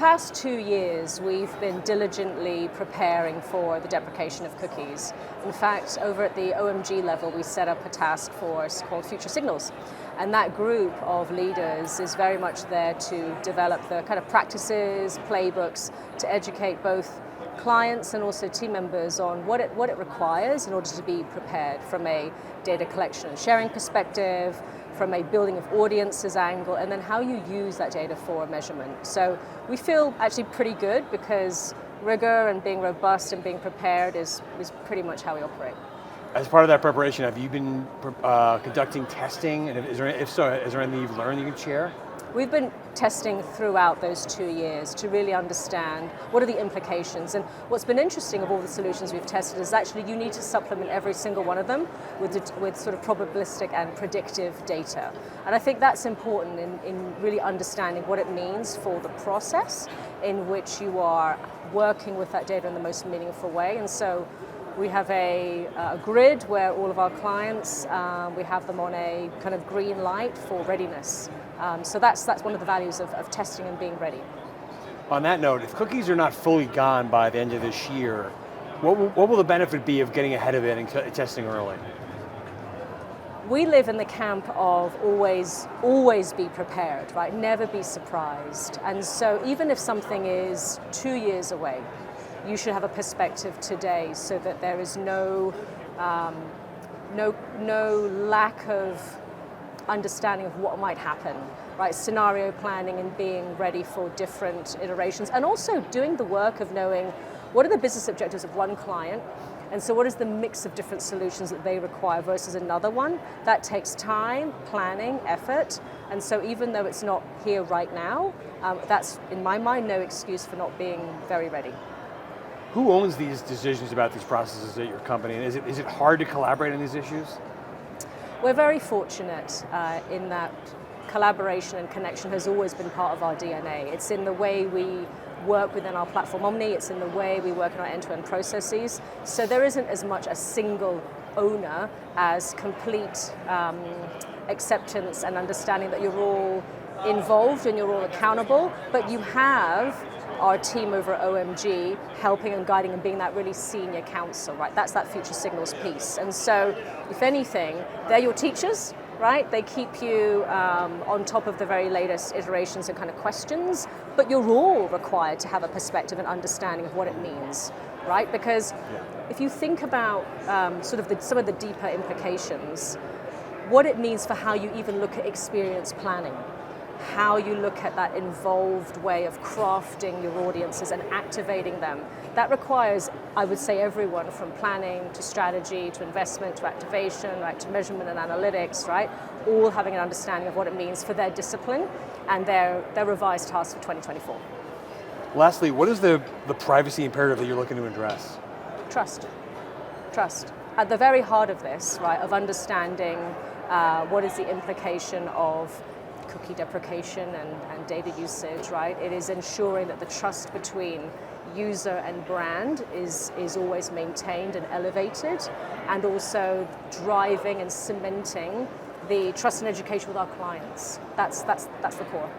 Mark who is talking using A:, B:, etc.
A: past 2 years, we've been diligently preparing for the deprecation of cookies. In fact, over at the OMG level, we set up a task force called Future Signals. And that group of leaders is very much there to develop the kind of practices, playbooks, to educate both clients and also team members on what it requires in order to be prepared from a data collection and sharing perspective, from a building of audiences angle, and then how you use that data for measurement. So we feel actually pretty good because rigor and being robust and being prepared is pretty much how we operate.
B: As part of that preparation, have you been conducting testing? And if so, is there anything you've learned you can share?
A: We've been testing throughout those 2 years to really understand what are the implications. And what's been interesting of all the solutions we've tested is actually you need to supplement every single one of them with sort of probabilistic and predictive data. And I think that's important in really understanding what it means for the process in which you are working with that data in the most meaningful way. And so we have a grid where all of our clients, we have them on a kind of green light for readiness. So that's one of the values of testing and being ready.
B: On that note, if cookies are not fully gone by the end of this year, what will the benefit be of getting ahead of it and testing early?
A: We live in the camp of always be prepared, right? Never be surprised. And so even if something is 2 years away, you should have a perspective today so that there is no lack of understanding of what might happen, right? Scenario planning and being ready for different iterations, and also doing the work of knowing what are the business objectives of one client, and so what is the mix of different solutions that they require versus another one. That takes time, planning, effort, and so even though it's not here right now, that's, in my mind, no excuse for not being very ready.
B: Who owns these decisions about these processes at your company, and is it hard to collaborate on these issues?
A: We're very fortunate in that collaboration and connection has always been part of our DNA. It's in the way we work within our platform Omni, it's in the way we work in our end-to-end processes. So there isn't as much a single owner as complete acceptance and understanding that you're all involved and you're all accountable, but you have our team over at OMG helping and guiding and being that really senior counsel, right? That's that Future Signals piece. And so, if anything, they're your teachers, right? They keep you on top of the very latest iterations and kind of questions, but you're all required to have a perspective and understanding of what it means, right? Because if you think about some of the deeper implications, what it means for how you even look at experience planning, how you look at that involved way of crafting your audiences and activating them. That requires, I would say, everyone from planning to strategy to investment to activation, right, to measurement and analytics, right, all having an understanding of what it means for their discipline and their revised tasks for 2024.
B: Lastly, what is the privacy imperative that you're looking to address?
A: Trust. Trust. At the very heart of this, right, of understanding what is the implication of cookie deprecation and data usage, right? It is ensuring that the trust between user and brand is always maintained and elevated, and also driving and cementing the trust and education with our clients. That's the core.